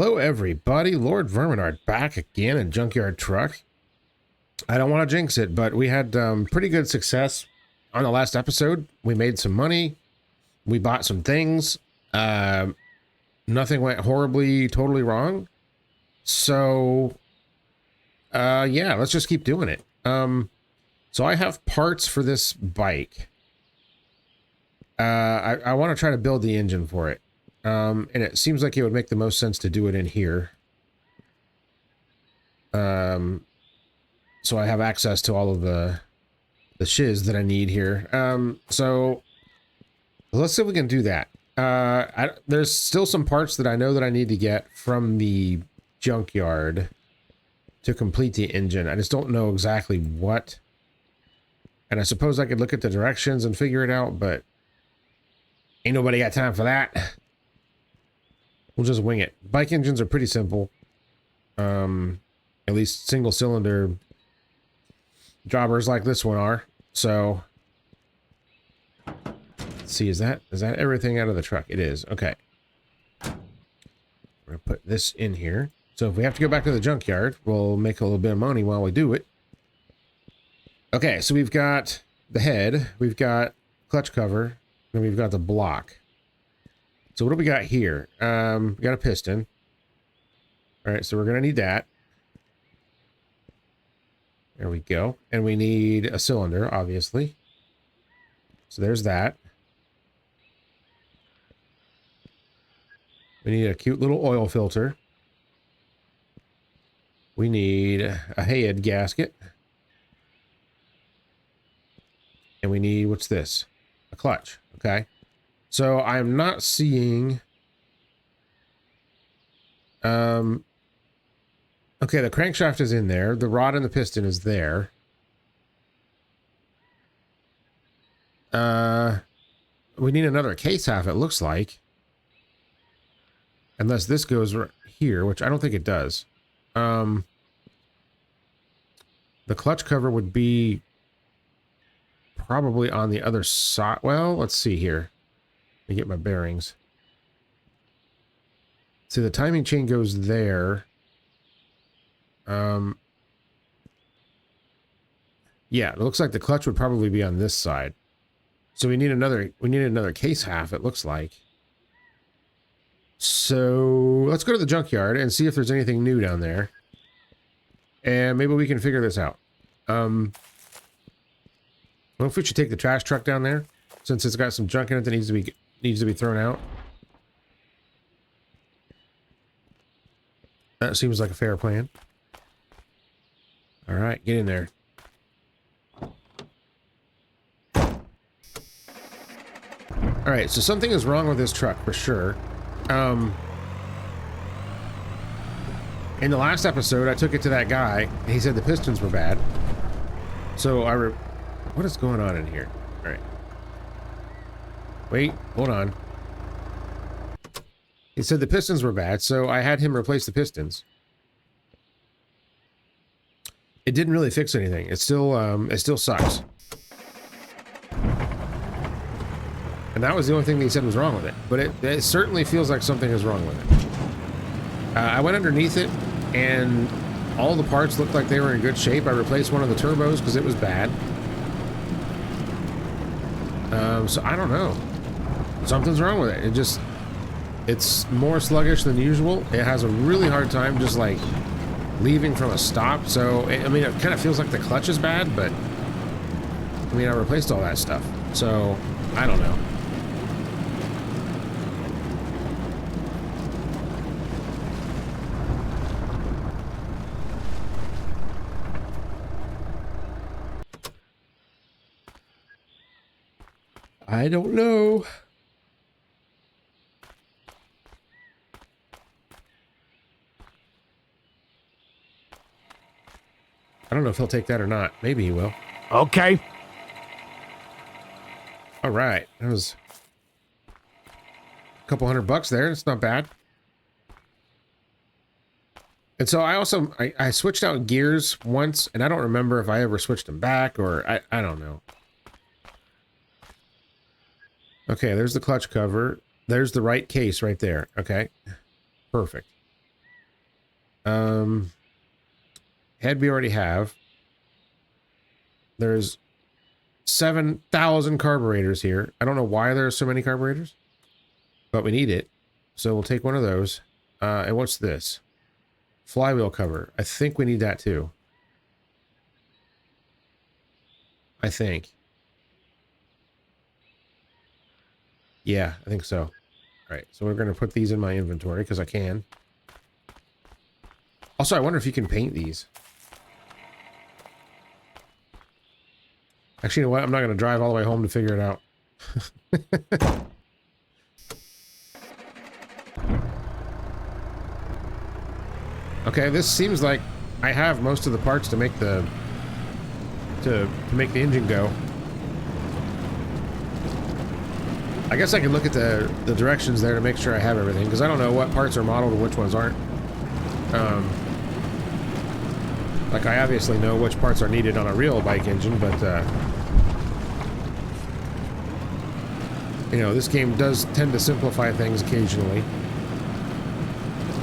Hello, everybody. Lord Verminard back again in Junkyard Truck. I don't want to jinx it, but we had pretty good success on the last episode. We made some money. We bought some things. Nothing went horribly, totally wrong. So, yeah, let's just keep doing it. So I have parts for this bike. I want to try to build the engine for it. And it seems like it would make the most sense to do it in here. So I have access to all of the shiz that I need here. So let's see if we can do that. There's still some parts that I know that I need to get from the junkyard to complete the engine. I just don't know exactly what. And I suppose I could look at the directions and figure it out, but ain't nobody got time for that. We'll just wing it. Bike engines are pretty simple. At least single cylinder jobbers like this one are. So let's see, is that everything out of the truck? It is. Okay. We're gonna put this in here. So if we have to go back to the junkyard, we'll make a little bit of money while we do it. Okay, so we've got the head, we've got clutch cover, and we've got the block. So what do we got here? We got a piston. All right, so we're gonna need that. There we go. And we need a cylinder, obviously. So there's that. We need a cute little oil filter. We need a head gasket. And we need, what's this? A clutch, okay. So I'm not seeing, okay, the crankshaft is in there. The rod and the piston is there. We need another case half, it looks like. Unless this goes right here, which I don't think it does. The clutch cover would be probably on the other side. Well, let's see here. Let me get my bearings. See, the timing chain goes there. Yeah, it looks like the clutch would probably be on this side. So we need another case half, it looks like. So let's go to the junkyard and see if there's anything new down there. And maybe we can figure this out. Well, if we should take the trash truck down there, since it's got some junk in it that needs to be thrown out. That seems like a fair plan. All right, get in there. All right, so something is wrong with this truck for sure. In the last episode, I took it to that guy, and he said the pistons were bad. So what is going on in here? All right. Wait, hold on. He said the pistons were bad, so I had him replace the pistons. It didn't really fix anything. It still sucks. And that was the only thing that he said was wrong with it. But it certainly feels like something is wrong with it. I went underneath it, and all the parts looked like they were in good shape. I replaced one of the turbos because it was bad. So I don't know. Something's wrong with it. It's more sluggish than usual. It has a really hard time just like leaving from a stop. So, I mean, it kind of feels like the clutch is bad, but I mean, I replaced all that stuff. So, I don't know. I don't know. I don't know if he'll take that or not. Maybe he will. Okay. All right. That was a couple $100 there. It's not bad. And so I switched out gears once, and I don't remember if I ever switched them back or I don't know. Okay, there's the clutch cover. There's the right case right there. Okay, perfect. Head we already have. There's 7,000 carburetors here. I don't know why there are so many carburetors, but we need it. So we'll take one of those. And what's this? Flywheel cover. I think we need that too. I think. Yeah, I think so. All right, so we're going to put these in my inventory because I can. Also, I wonder if you can paint these. Actually, you know what? I'm not going to drive all the way home to figure it out. Okay, this seems like I have most of the parts to make the to make the engine go. I guess I can look at the directions there to make sure I have everything, because I don't know what parts are modeled and which ones aren't. Like, I obviously know which parts are needed on a real bike engine, but you know, this game does tend to simplify things occasionally.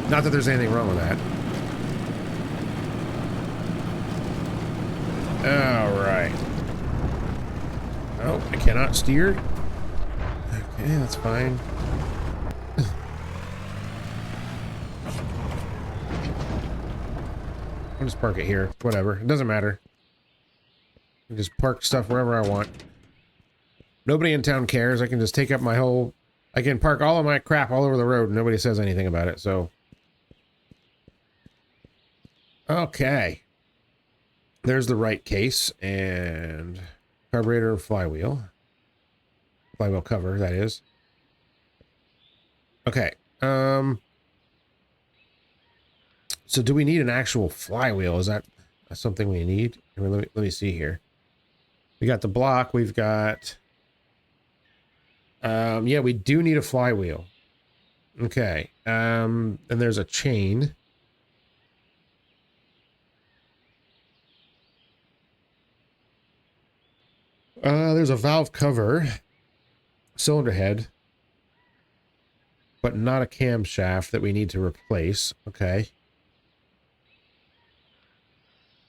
Not that there's anything wrong with that. Alright. Oh, I cannot steer? Okay, that's fine. I'll just park it here. Whatever. It doesn't matter. I can just park stuff wherever I want. Nobody in town cares. I can just take up my whole... I can park all of my crap all over the road and nobody says anything about it, so... Okay. There's the right case, and... carburetor, flywheel. Flywheel cover, that is. Okay. So do we need an actual flywheel? Is that something we need? Let me see here. We got the block. We've got... yeah, we do need a flywheel. Okay. And there's a chain. There's a valve cover. Cylinder head. But not a camshaft that we need to replace. Okay.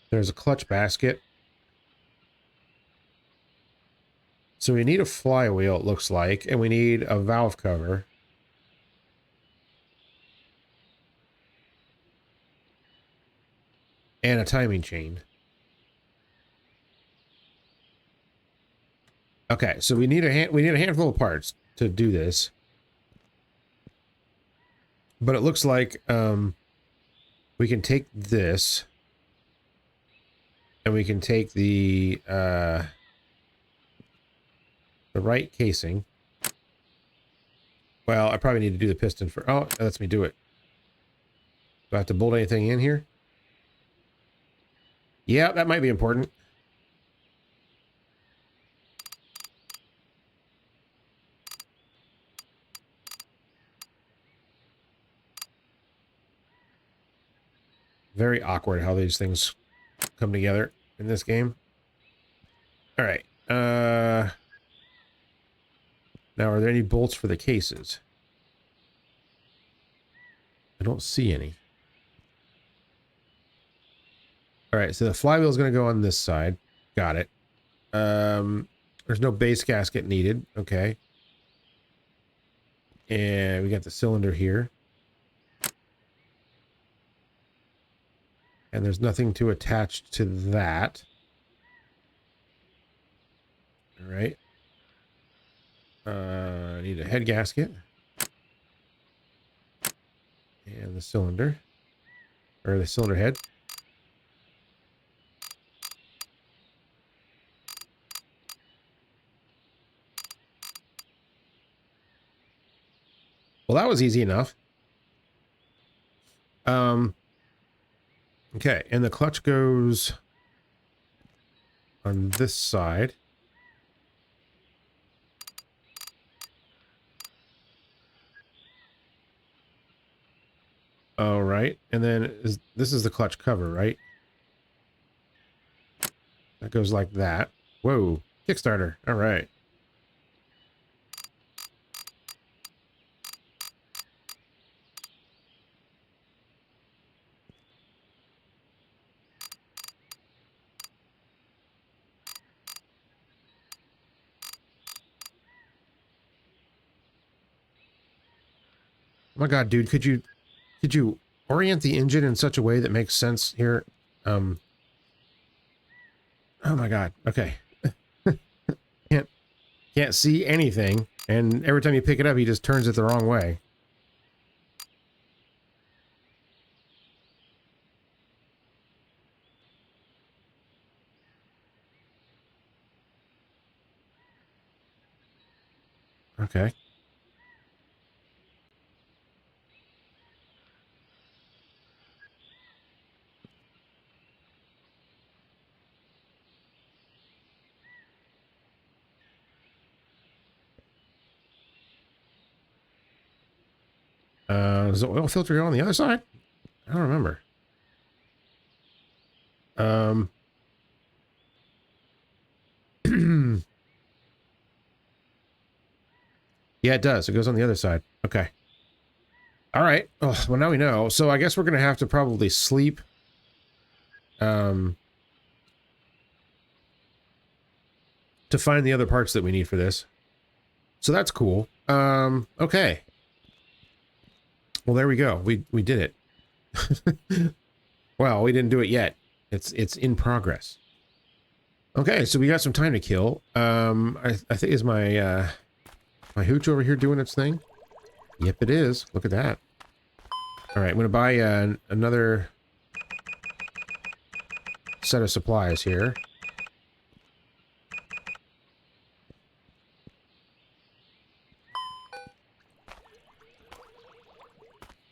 There's a clutch basket. So we need a flywheel, it looks like, and we need a valve cover. And a timing chain. Okay, so we need a handful of parts to do this. But it looks like we can take this and we can take the right casing. Well, I probably need to do the piston for... Oh, that lets me do it. Do I have to bolt anything in here? Yeah, that might be important. Very awkward how these things come together in this game. All right. Now, are there any bolts for the cases? I don't see any. All right, so the flywheel is going to go on this side. Got it. There's no base gasket needed. Okay. And we got the cylinder here. And there's nothing to attach to that. All right. I need a head gasket. And the cylinder. Or the cylinder head. Well, that was easy enough. Okay, and the clutch goes on this side. All right, and then this is the clutch cover, right? That goes like that. Whoa, Kickstarter. All right. my God, dude, could you orient the engine in such a way that makes sense here? Oh my God. Okay. Can't see anything, and every time you pick it up, he just turns it the wrong way. Okay. Does the oil filter go on the other side? I don't remember. Yeah, it does. It goes on the other side. Okay. All right. Oh, well, now we know. So I guess we're going to have to probably sleep. To find the other parts that we need for this. So that's cool. Okay. Well, there we go. We did it. Well, we didn't do it yet. It's in progress. Okay, so we got some time to kill. I think is my my hooch over here doing its thing? Yep, it is. Look at that. All right, I'm gonna buy another set of supplies here.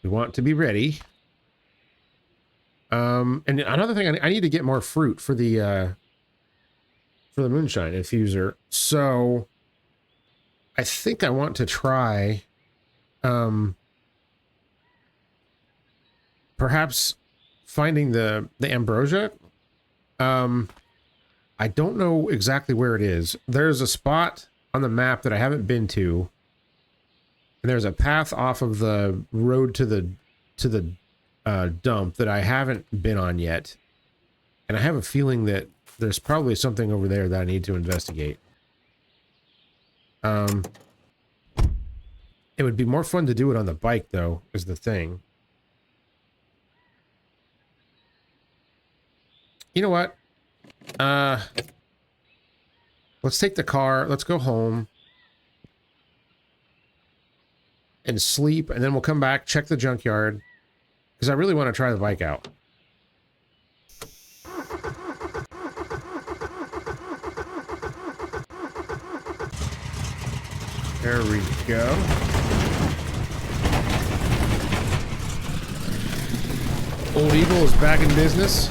We want to be ready. And another thing, I need to get more fruit for the moonshine infuser. So I think I want to try, perhaps finding the ambrosia. I don't know exactly where it is. There's a spot on the map that I haven't been to. And there's a path off of the road to the dump that I haven't been on yet. And I have a feeling that there's probably something over there that I need to investigate. It would be more fun to do it on the bike, though, is the thing. You know what? Let's take the car. Let's go home. And sleep, and then we'll come back, check the junkyard, because I really want to try the bike out. There we go. Old Eagle is back in business.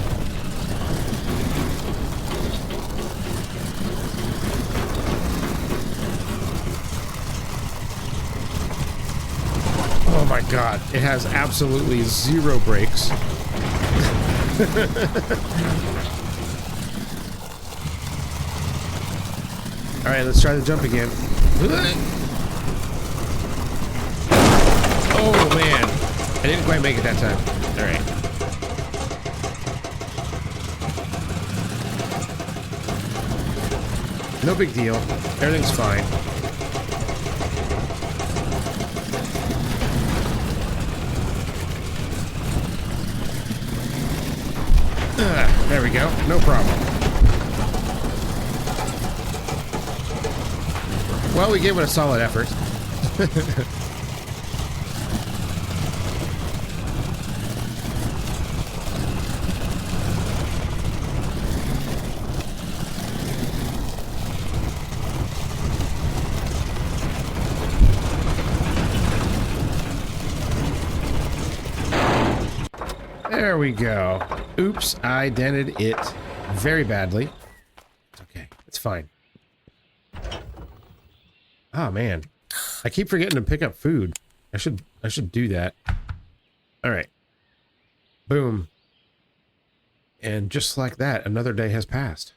Oh my God, it has absolutely zero brakes. All right, let's try the jump again. Oh man, I didn't quite make it that time. All right. No big deal. Everything's fine. There we go. No problem. Well, we gave it a solid effort. There we go. Oops, I dented it very badly. It's okay. It's fine. Oh man, I keep forgetting to pick up food. I should do that. All right. Boom. And just like that, another day has passed.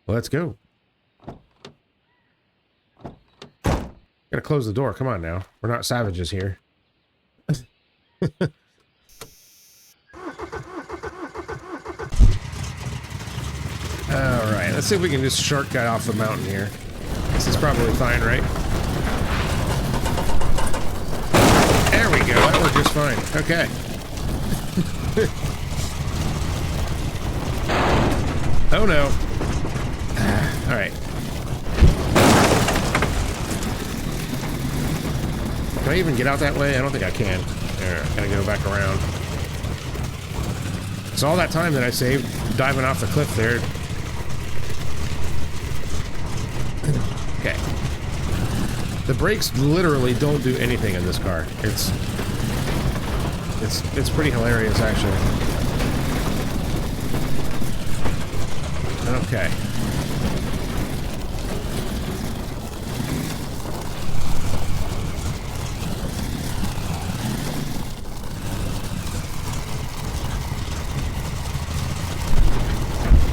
Let's go. Gotta close the door. Come on now. We're not savages here. Alright, let's see if we can just shortcut off the mountain here. This is probably fine, right? you go. That worked just fine. Okay. Oh no. All right. Can I even get out that way? I don't think I can. There, gotta go back around. It's all that time that I saved diving off the cliff there. Okay. The brakes literally don't do anything in this car. It's pretty hilarious, actually. Okay.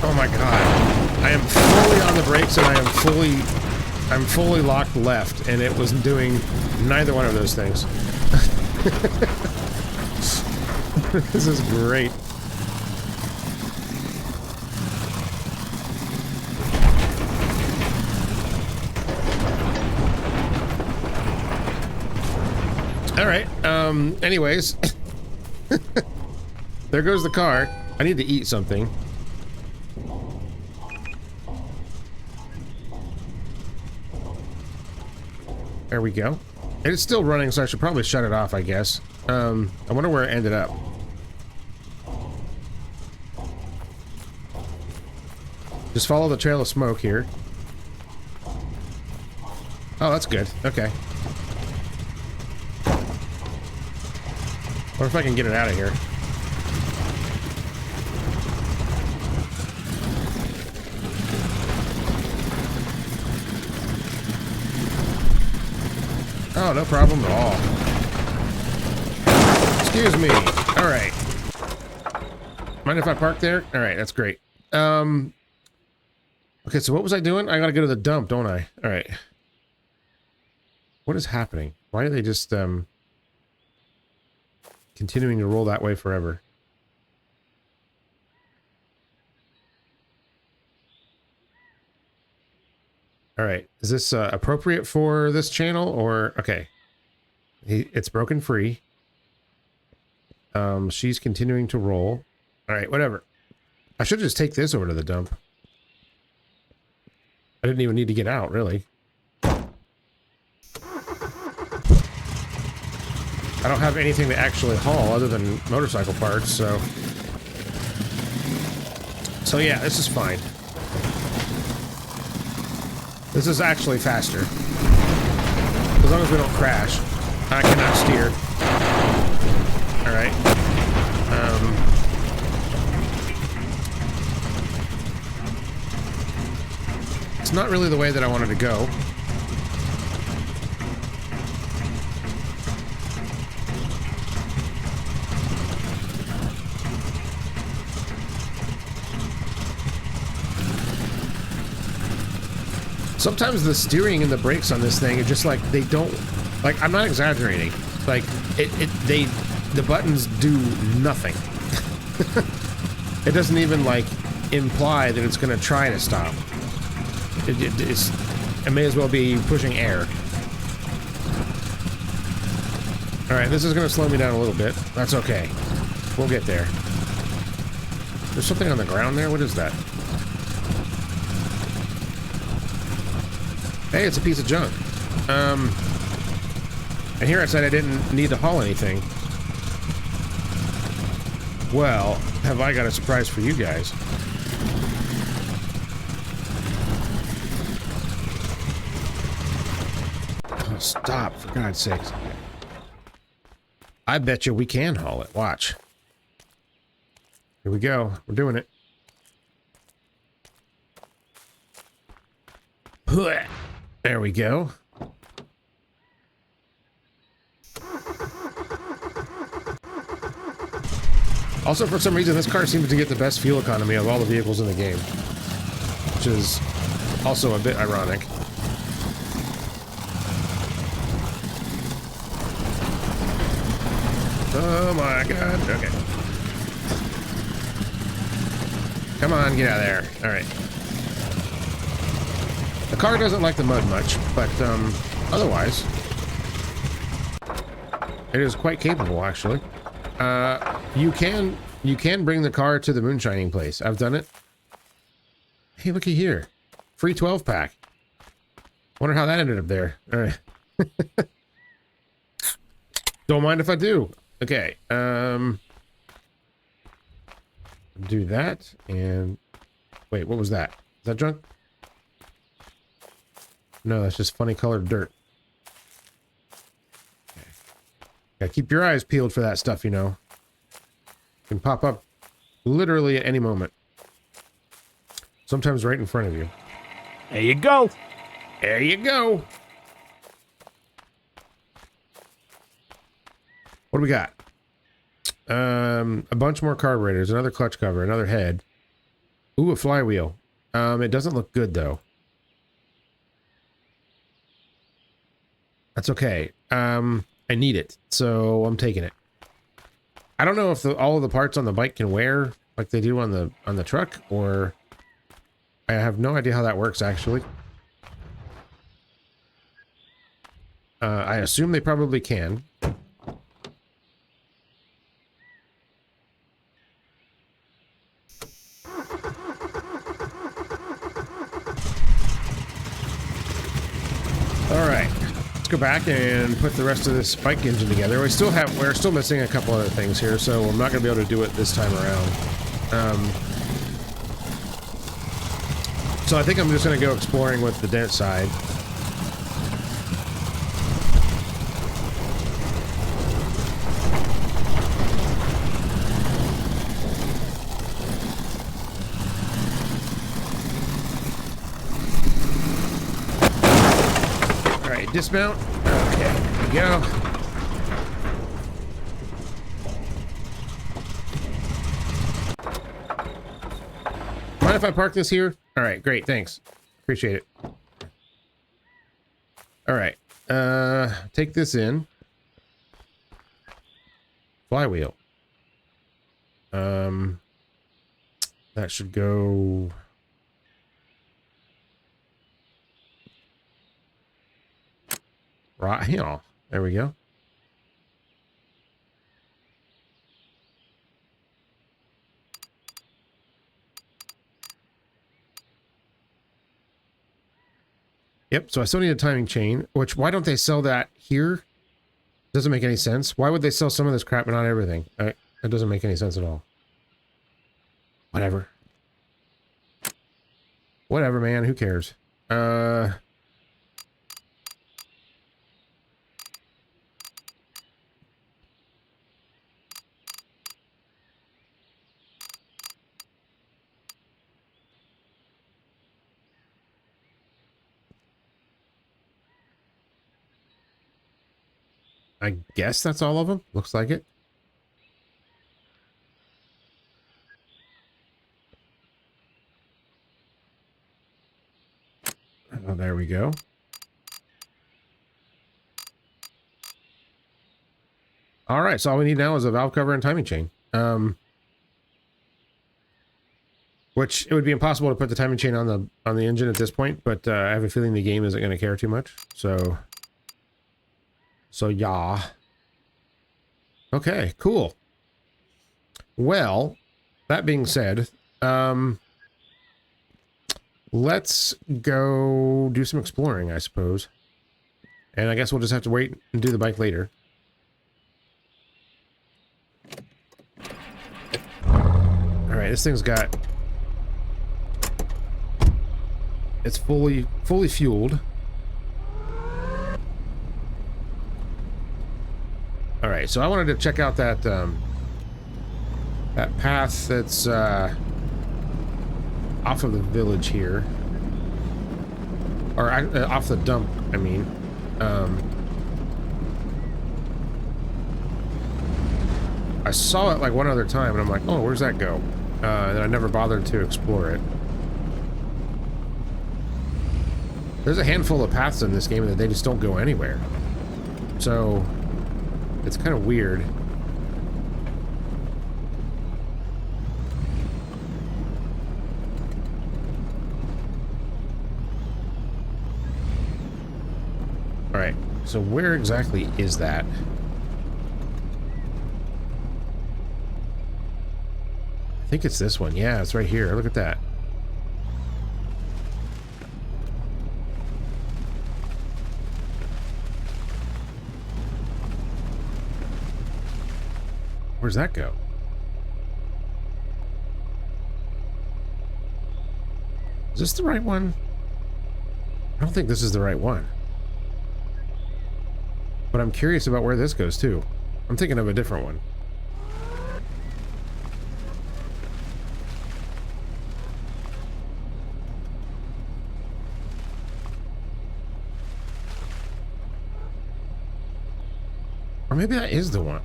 Oh my god. I am fully on the brakes and I'm fully locked left, and it wasn't doing neither one of those things. This is great. All right. Anyways, there goes the car. I need to eat something. There we go. And it's still running, so I should probably shut it off, I guess. I wonder where it ended up. Just follow the trail of smoke here. Oh, that's good. Okay. What if I can get it out of here? Oh, no problem at all. Excuse me. All right. Mind if I park there? All right, that's great. Okay, so what was I doing? I gotta go to the dump, don't I? All right. What is happening? Why are they just continuing to roll that way forever? All right, is this appropriate for this channel, or okay? It's broken free. She's continuing to roll. All right, whatever. I should just take this over to the dump. I didn't even need to get out, really. I don't have anything to actually haul other than motorcycle parts, so... So yeah, this is fine. This is actually faster. As long as we don't crash. I cannot steer. Alright. It's not really the way that I wanted to go. Sometimes the steering and the brakes on this thing are just like, they don't, like, I'm not exaggerating. Like, the buttons do nothing. It doesn't even, like, imply that it's going to try to stop. It may as well be pushing air. Alright, this is going to slow me down a little bit. That's okay. We'll get there. There's something on the ground there? What is that? Hey, it's a piece of junk. And here I said I didn't need to haul anything. Well, have I got a surprise for you guys. Oh, stop, for God's sakes. I bet you we can haul it. Watch. Here we go. We're doing it. There we go. Also, for some reason, this car seems to get the best fuel economy of all the vehicles in the game, which is also a bit ironic. Oh my god. Okay. Come on, get out of there. Alright. The car doesn't like the mud much, but, otherwise... It is quite capable, actually. You can bring the car to the moonshining place. I've done it. Hey, looky here. Free 12-pack. Wonder how that ended up there. All right. Don't mind if I do. Okay. Do that and wait, what was that? Is that junk? No, that's just funny colored dirt. Okay. Gotta keep your eyes peeled for that stuff, you know. It can pop up literally at any moment. Sometimes right in front of you. There you go. There you go. What do we got? A bunch more carburetors, another clutch cover, another head. Ooh, a flywheel. It doesn't look good though. That's okay. I need it, so I'm taking it. I don't know if all of the parts on the bike can wear like they do on the truck, or I have no idea how that works actually. I assume they probably can. All right, let's go back and put the rest of this bike engine together. We're still missing a couple other things here, so I'm not gonna be able to do it this time around. So I think I'm just gonna go exploring with the dent side. Dismount. Okay, there we go. Mind if I park this here? All right, great, thanks. Appreciate it. All right, take this in. Flywheel. That should go. Right here. There we go. Yep, so I still need a timing chain, which, why don't they sell that here? Doesn't make any sense. Why would they sell some of this crap but not everything? It doesn't make any sense at all. Whatever. Whatever, man. Who cares? I guess that's all of them. Looks like it. Oh, there we go. All right, so all we need now is a valve cover and timing chain. Which it would be impossible to put the timing chain on the engine at this point, but I have a feeling the game isn't going to care too much. So yeah. Okay, cool. Well, that being said, let's go do some exploring, I suppose. And I guess we'll just have to wait and do the bike later. All right, this thing's got... It's fully fueled. All right, so I wanted to check out that that path that's off of the village here, or off the dump. I mean, I saw it like one other time, and I'm like, oh, where's that go? And I never bothered to explore it. There's a handful of paths in this game that they just don't go anywhere. So it's kind of weird. All right, so where exactly is that? think it's this one. Yeah, it's right here. Look at that. Where's that go? Is this the right one? I don't think this is the right one. But I'm curious about where this goes too. I'm thinking of a different one. Or maybe that is the one.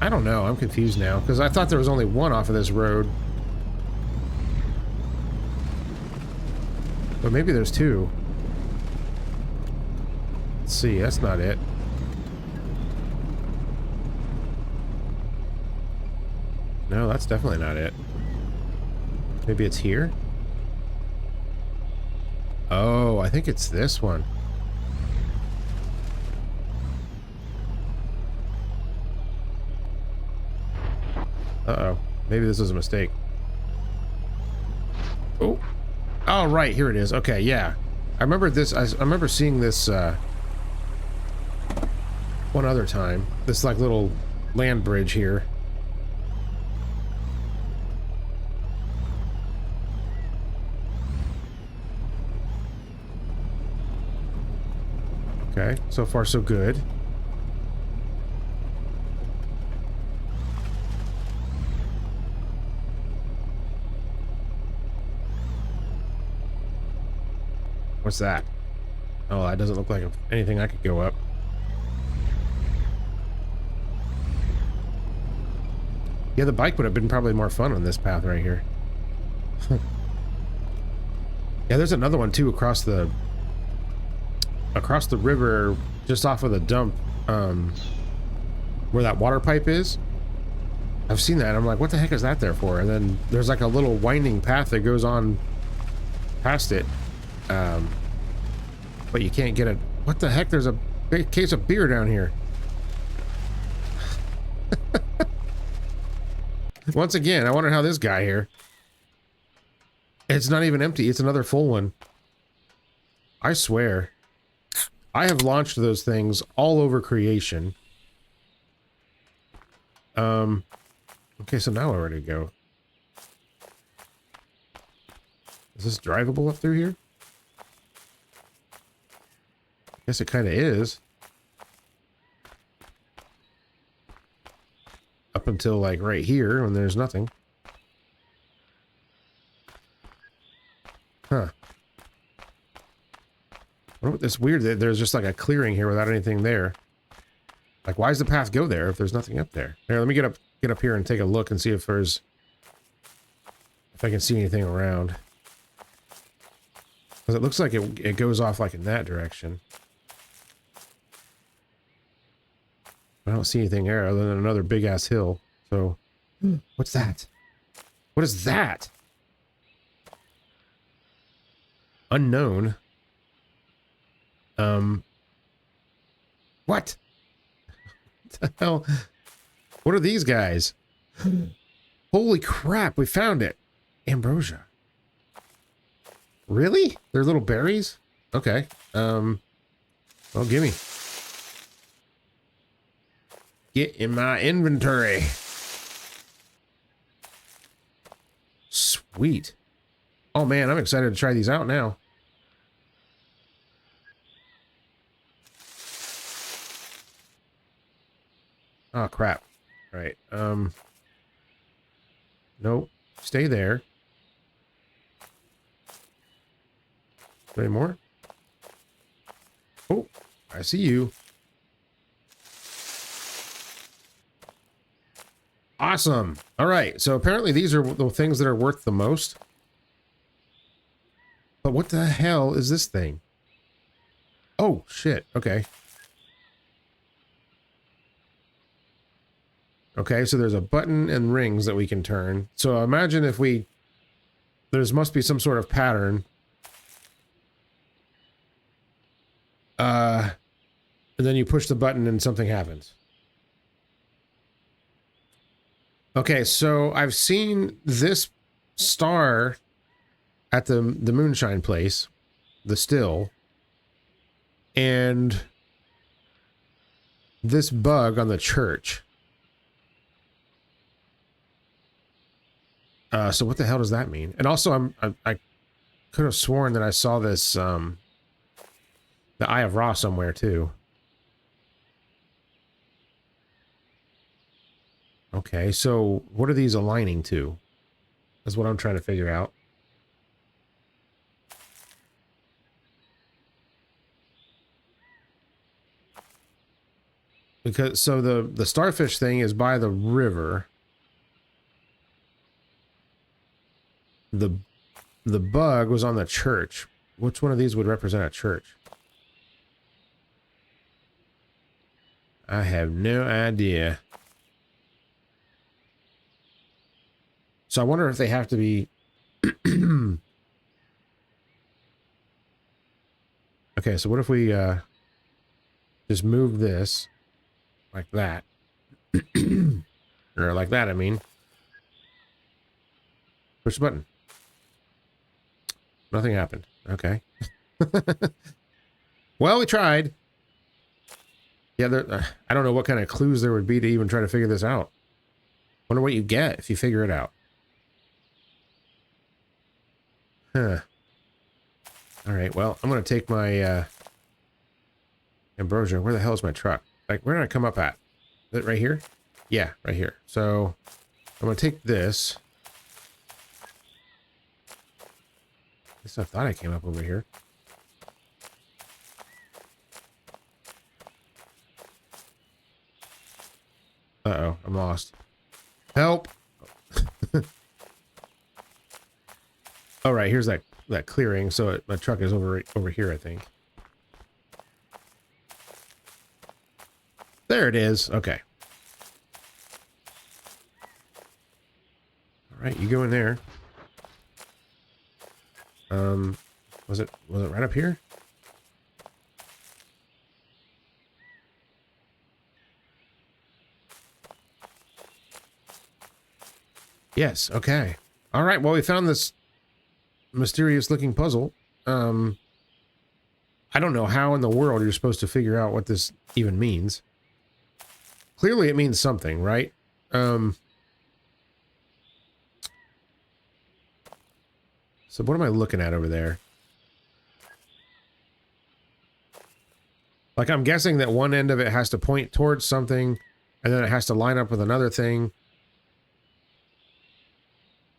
I don't know. I'm confused now because I thought there was only one off of this road. But maybe there's two. Let's see. That's not it. No, that's definitely not it. Maybe it's here? Oh, I think it's this one. Uh-oh. Maybe this was a mistake. Oh. Oh, right. Here it is. Okay, yeah. I remember this. I remember seeing this one other time. This, like, little land bridge here. Okay. So far, so good. What's that? Oh, that doesn't look like anything I could go up. Yeah, the bike would have been probably more fun on this path right here. Yeah, there's another one too across the river, just off of the dump, where that water pipe is. I've seen that. I'm like, what the heck is that there for? And then there's like a little winding path that goes on past it. But you can't get it. What the heck? There's a big case of beer down here. Once again, I wonder how this guy here. It's not even empty. It's another full one. I swear. I have launched those things all over creation. Okay, so now where to go? Is this drivable up through here? Guess it kind of is. Up until like right here when there's nothing. Huh. What about this weird that there's just like a clearing here without anything there. Like, why does the path go there if there's nothing up there? Here, let me get up here and take a look and see if there's, if I can see anything around. Because it looks like it goes off like in that direction. I don't see anything there other than another big ass hill. So, what's that? What is that? Unknown. What? What the hell? What are these guys? Holy crap, we found it. Ambrosia. Really? They're little berries? Okay. Well, gimme. Get in my inventory. Sweet. Oh man, I'm excited to try these out now. Oh crap. Right. Nope. Stay there. Any more? Oh, I see you. Awesome. All right. So apparently these are the things that are worth the most. But what the hell is this thing? Oh, shit. Okay. Okay, so there's a button and rings that we can turn. So imagine if we... There must be some sort of pattern. And then you push the button and something happens. Okay, so I've seen this star at the Moonshine place, the still, and this bug on the church. So what the hell does that mean? And also, I could have sworn that I saw this the Eye of Ra somewhere too. Okay, so what are these aligning to? That's what I'm trying to figure out. Because so the starfish thing is by the river. The bug was on the church. Which one of these would represent a church? I have no idea. So I wonder if they have to be okay, so what if we just move this like that? Or like that, I mean. Push the button. Nothing happened. Okay. Well, we tried. Yeah, I don't know what kind of clues there would be to even try to figure this out. Wonder what you get if you figure it out. Huh. Alright, well, I'm going to take my Ambrosia. Where the hell is my truck? Like, where did I come up at? Is it right here? Yeah, right here. So, I'm going to take this. At least I thought I came up over here. Uh-oh, I'm lost. Help! All right, here's that clearing. So my truck is over here, I think. There it is. Okay. All right, you go in there. Was it right up here? Yes. Okay. All right. Well, we found this mysterious looking puzzle. I don't know how in the world you're supposed to figure out what this even means. Clearly it means something, right? So what am I looking at over there? Like, I'm guessing that one end of it has to point towards something, and then it has to line up with another thing.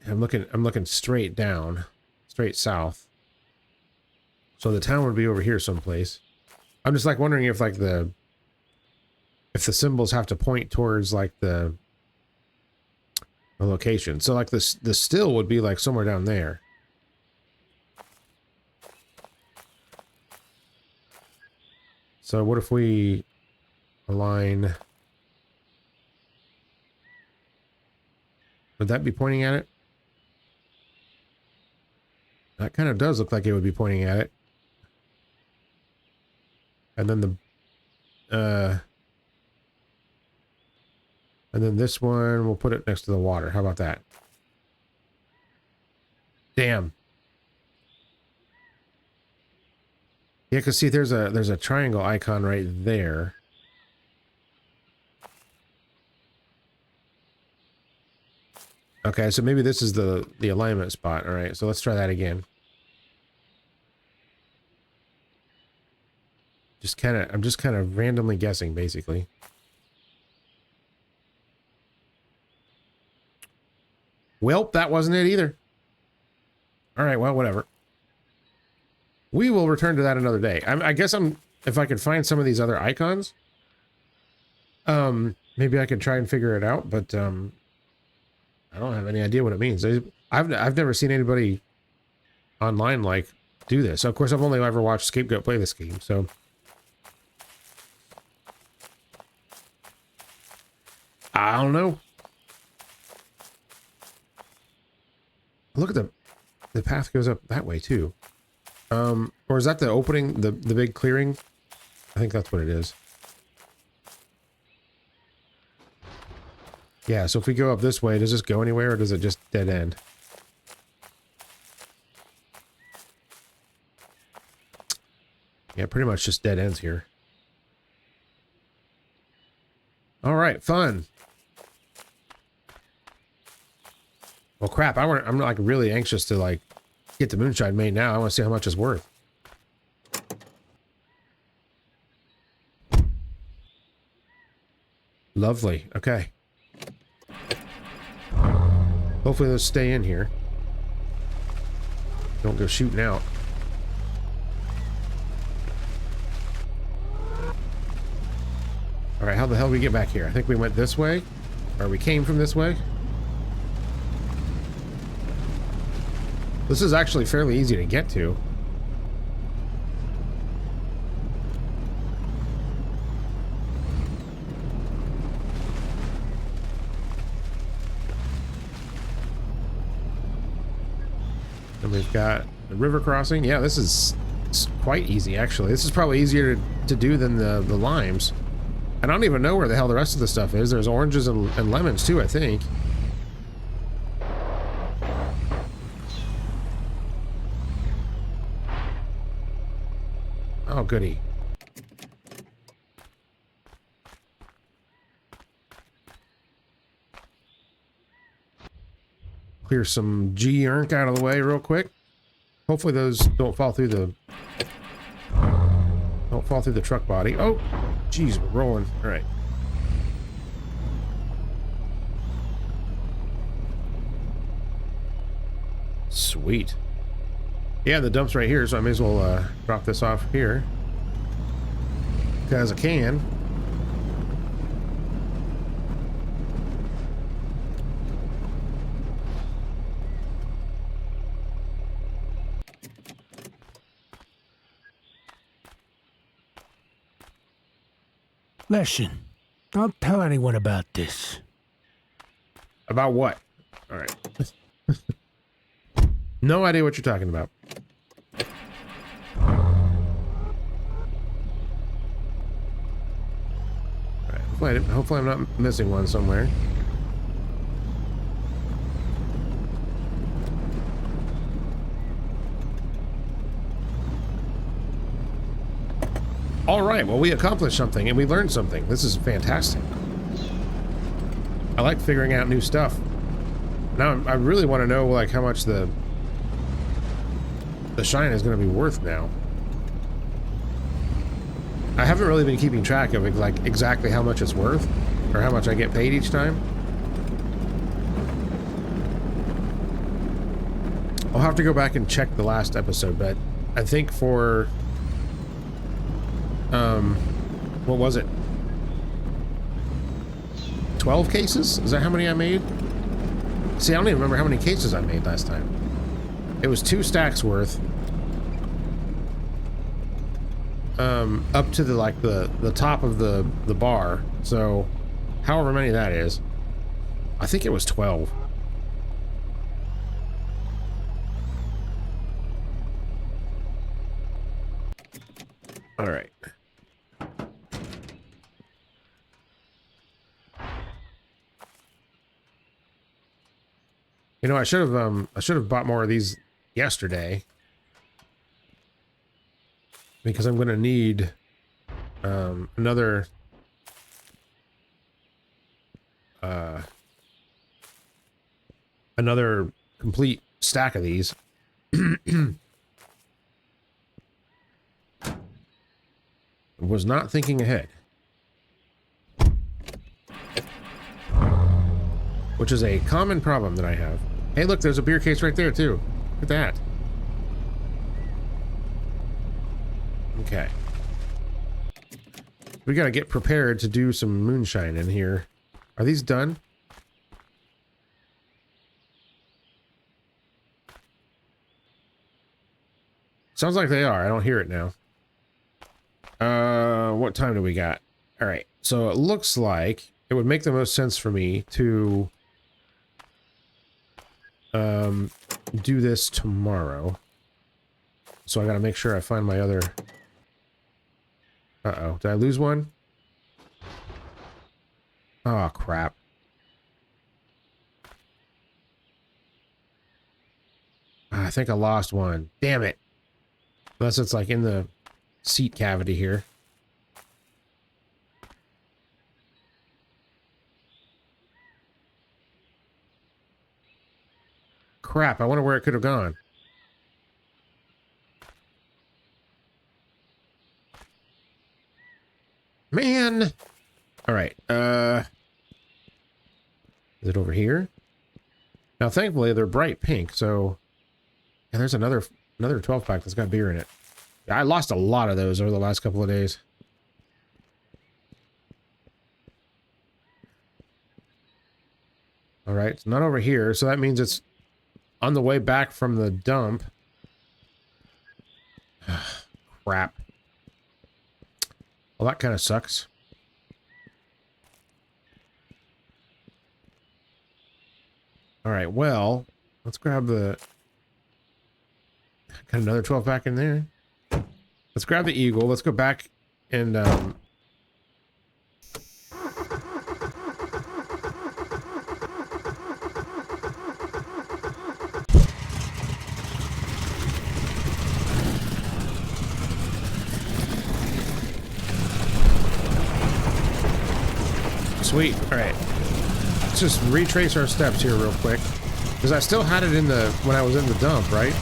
I'm looking straight down, straight south. So the town would be over here someplace. I'm just like wondering if like the symbols have to point towards like the location. So like the still would be like somewhere down there. So what if we align? Would that be pointing at it? That kind of does look like it would be pointing at it. And then and then this one, we'll put it next to the water. How about that? Damn. Yeah, because see, there's a triangle icon right there. Okay, so maybe this is the alignment spot. All right, so let's try that again. I'm just kind of randomly guessing, basically. Welp, that wasn't it either. All right, well, whatever. We will return to that another day. I guess if I could find some of these other icons, maybe I could try and figure it out, but I don't have any idea what it means. I've never seen anybody online like do this. Of course, I've only ever watched Scapegoat play this game, so I don't know. Look at the path goes up that way too. Or is that the opening, the big clearing? I think that's what it is. Yeah, so if we go up this way, does this go anywhere or does it just dead end? Yeah, pretty much just dead ends here. All right, fun. Well, crap, I'm like really anxious to like get the Moonshine made now. I want to see how much it's worth. Lovely. Okay. Hopefully those stay in here. Don't go shooting out. All right, how the hell did we get back here? I think we went this way, or we came from this way. This is actually fairly easy to get to. And we've got the river crossing. Yeah, this is quite easy, actually. This is probably easier to do than the limes. And I don't even know where the hell the rest of the stuff is. There's oranges and lemons, too, I think. Oh, goody. Clear some G-Unk out of the way real quick. Hopefully those don't fall through the... Don't fall through the truck body. Oh! Jeez, we're rolling. All right. Sweet. Yeah, the dump's right here, so I may as well drop this off here. Because I can. Listen, don't tell anyone about this. About what? All right. No idea what you're talking about. All right. Hopefully I'm not missing one somewhere. All right, well, we accomplished something and we learned something. This is fantastic. I like figuring out new stuff. Now, I really want to know, like, how much the shine is going to be worth now. I haven't really been keeping track of, like, exactly how much it's worth or how much I get paid each time. I'll have to go back and check the last episode, but I think for... what was it? 12 cases? Is that how many I made? See, I don't even remember how many cases I made last time. It was 2 stacks worth. Up to the, like, the top of the bar. So, however many that is. I think it was 12. All right. You know, I should have bought more of these yesterday because I'm going to need another complete stack of these. Was not thinking ahead. Which is a common problem that I have. Hey, look, there's a beer case right there, too. Look at that. Okay. We gotta get prepared to do some moonshine in here. Are these done? Sounds like they are. I don't hear it now. What time do we got? All right. So it looks like it would make the most sense for me to do this tomorrow. So I gotta make sure I find my other... Uh-oh. Did I lose one? Oh, crap. I think I lost one. Damn it. Unless it's like in the seat cavity here. Crap, I wonder where it could have gone. Man! Alright, is it over here? Now, thankfully, they're bright pink, so... And there's another 12-pack that's got beer in it. I lost a lot of those over the last couple of days. Alright, it's not over here, so that means it's on the way back from the dump. Crap. Well, that kind of sucks. Alright, well, let's grab the... Got another 12-pack in there. Let's grab the Eagle. Let's go back and, Sweet. Alright. Let's just retrace our steps here real quick. Because I still had it in the... when I was in the dump, right?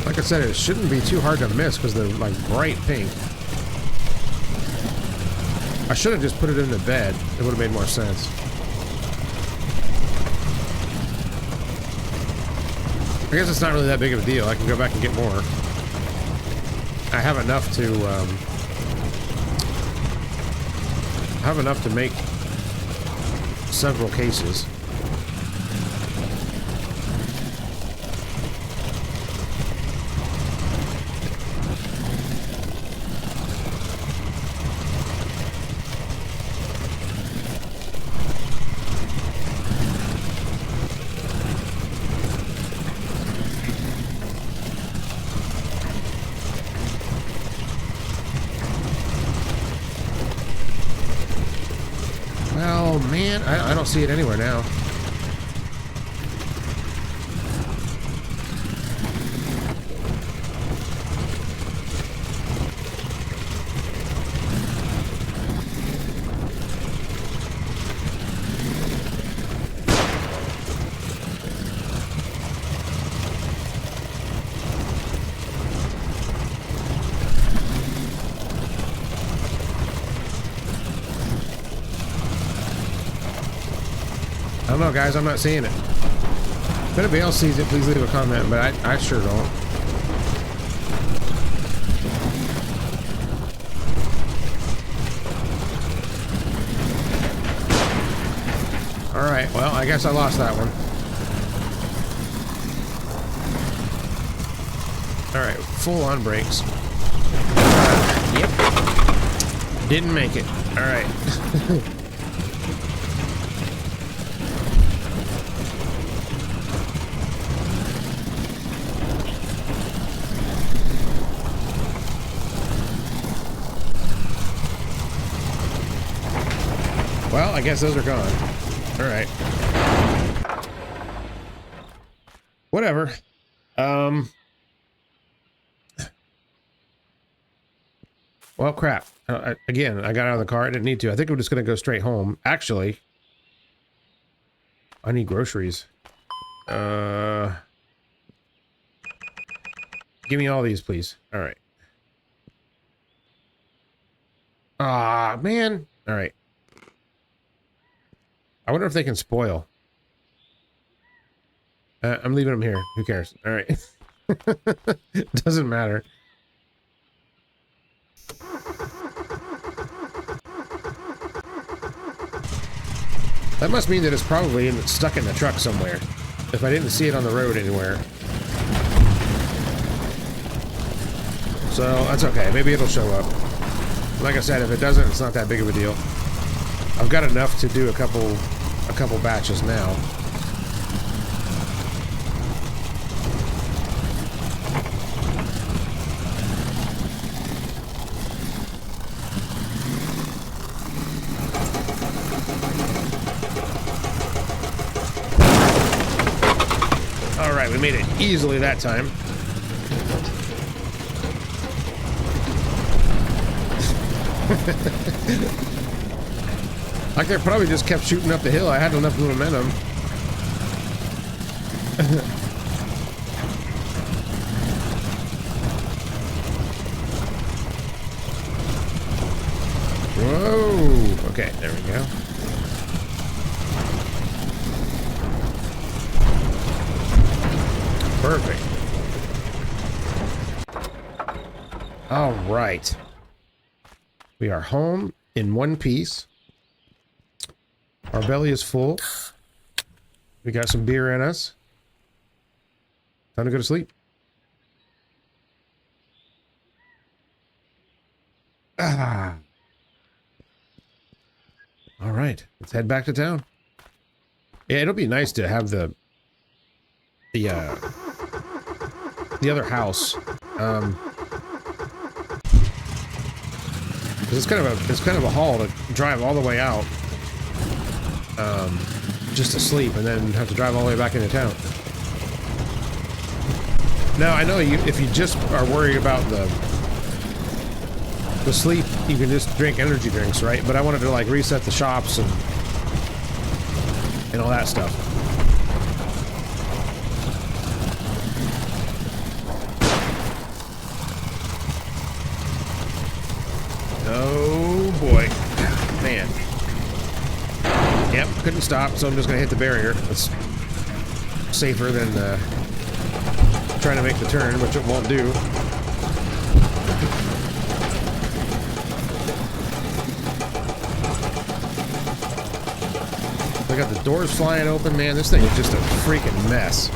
Like I said, it shouldn't be too hard to miss because they're like bright pink. I should have just put it in the bed. It would have made more sense. I guess it's not really that big of a deal. I can go back and get more. I have enough to make several cases. Oh man, I don't see it anywhere now. I don't know, guys. I'm not seeing it. If anybody else sees it, please leave a comment, but I sure don't. Alright, well, I guess I lost that one. Alright, full on brakes. Yep. Didn't make it. Alright. Well, I guess those are gone. Alright. Whatever. Well, crap. Again, I got out of the car. I didn't need to. I think I'm just going to go straight home. Actually, I need groceries. Give me all these, please. Alright. Ah, man. Alright. I wonder if they can spoil. I'm leaving them here. Who cares? All right. Doesn't matter. That must mean that it's probably stuck in the truck somewhere. If I didn't see it on the road anywhere. So that's okay. Maybe it'll show up. Like I said, if it doesn't, it's not that big of a deal. I've got enough to do a couple batches now. made it easily that time. I could probably just kept shooting up the hill. I had enough momentum. Whoa! Okay, there we go. Perfect. All right. We are home in one piece. Our belly is full. We got some beer in us. Time to go to sleep. Ah. All right, let's head back to town. Yeah, it'll be nice to have the other house. 'Cause it's kind of a haul to drive all the way out, just to sleep, and then have to drive all the way back into town. Now I know if you just are worried about the sleep, you can just drink energy drinks, right? But I wanted to like reset the shops and all that stuff. Oh boy, man. Yep, couldn't stop, so I'm just gonna hit the barrier. That's safer than trying to make the turn, which it won't do. I got the doors flying open, man. This thing is just a freaking mess.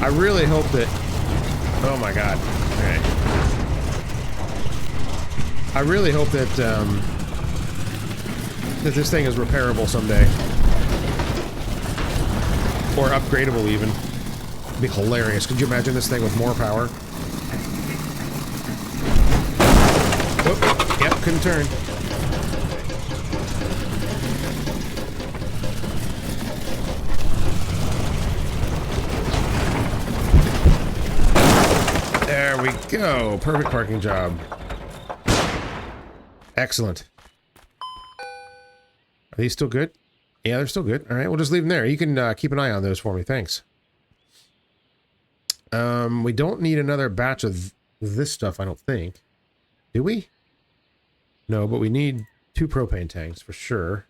I really hope that... Oh my god. Okay. I really hope that that this thing is repairable someday. Or upgradable even. It'd be hilarious. Could you imagine this thing with more power? Oh, yep, couldn't turn. There we go. Perfect parking job. Excellent. Are these still good? Yeah, they're still good. All right, we'll just leave them there. You can keep an eye on those for me. Thanks. We don't need another batch of this stuff, I don't think. Do we? No, but we need 2 propane tanks for sure.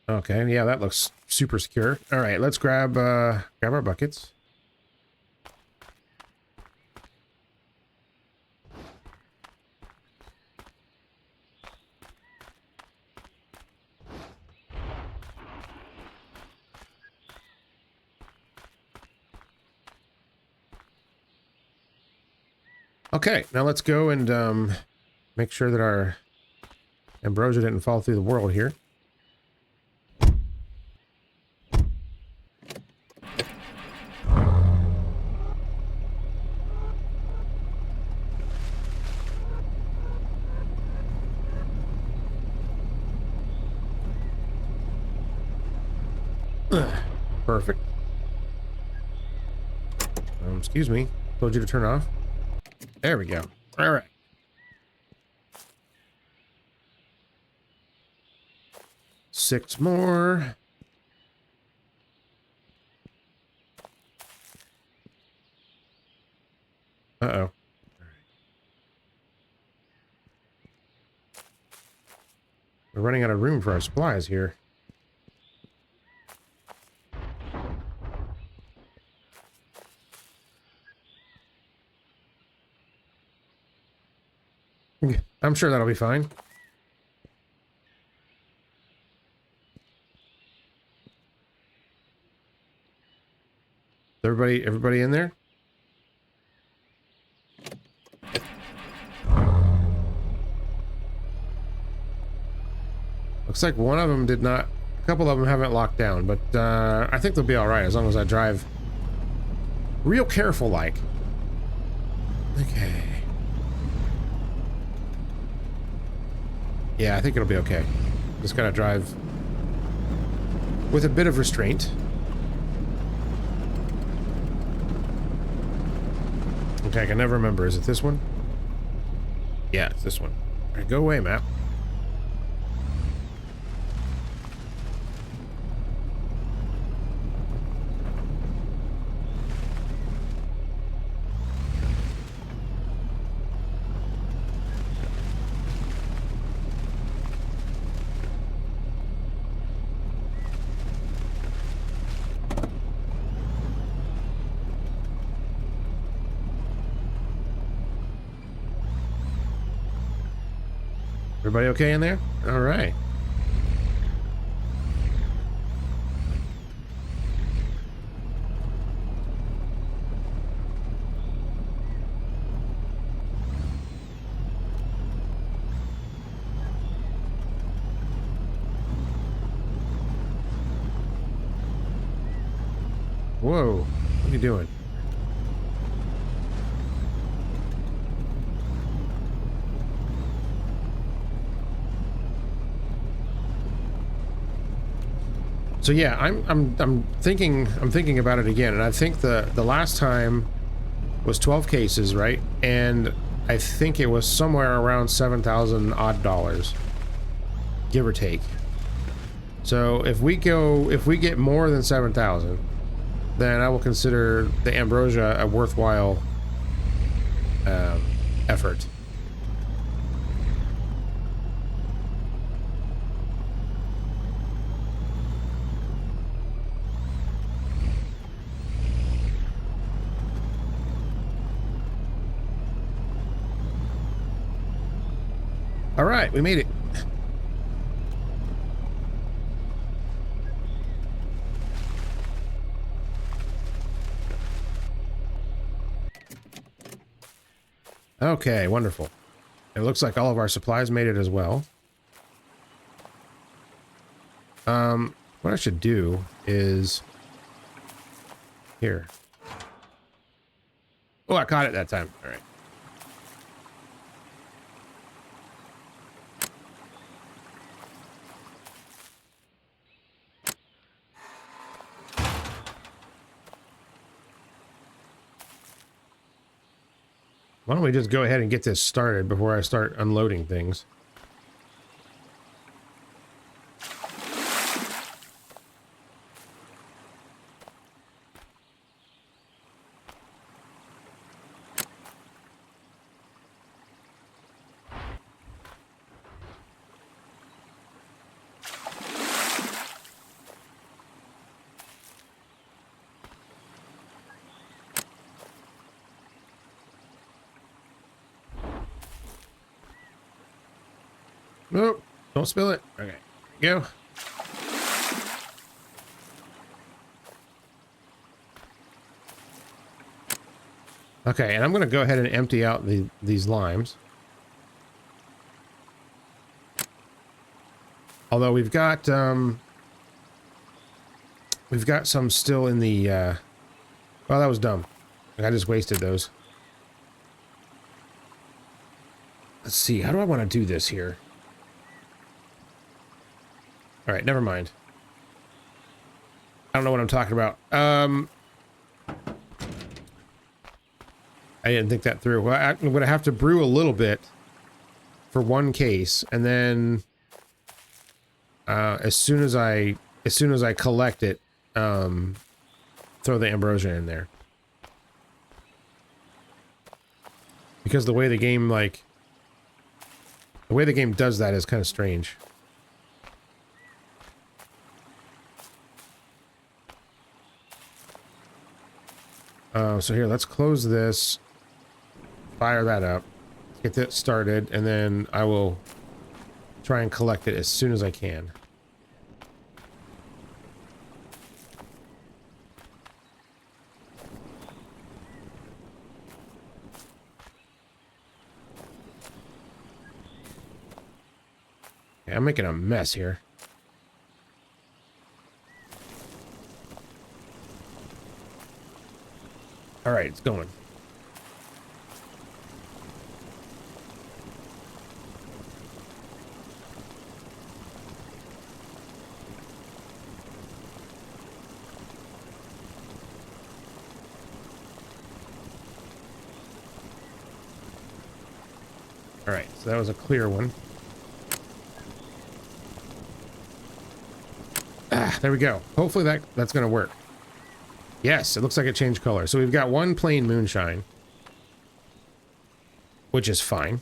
Okay, yeah, that looks super secure. All right, let's grab our buckets. Okay, now let's go and make sure that our Ambrosia didn't fall through the world here. Perfect. Excuse me. Told you to turn off. There we go. All right. Six more. Uh-oh. We're running out of room for our supplies here. I'm sure that'll be fine. Everybody in there? Looks Looks like one of them did not, a couple of them haven't locked down, but I think they'll be all right as long as I drive real careful like. Okay. Yeah, I think it'll be okay. Just gotta drive with a bit of restraint. Okay, I can never remember. Is it this one? Yeah, it's this one. All right, go away, map. Everybody okay in there? All right. Whoa, what are you doing? So yeah, I'm thinking about it again, and I think the last time was 12 cases, right? And I think it was somewhere around 7,000 odd dollars, give or take. So if we get more than 7,000, then I will consider the Ambrosia a worthwhile effort. All right, we made it. Okay, wonderful. It looks like all of our supplies made it as well. What I should do is here. Oh, I caught it that time. All right. Why don't we just go ahead and get this started before I start unloading things? Nope, don't spill it. Okay, go. Okay, and I'm going to go ahead and empty out these limes. Although we've got some still in the well, that was dumb. I just wasted those. Let's see, how do I want to do this here? All right, never mind. I don't know what I'm talking about. I didn't think that through. Well, I'm going to have to brew a little bit for one case, and then as soon as I collect it, throw the Ambrosia in there. Because the way the game does that is kind of strange. So here, let's close this, fire that up, get that started, and then I will try and collect it as soon as I can. Okay, I'm making a mess here. All right, it's going. All right, so that was a clear one. Ah, there we go. Hopefully that's going to work. Yes, it looks like it changed color. So we've got one plain moonshine, which is fine.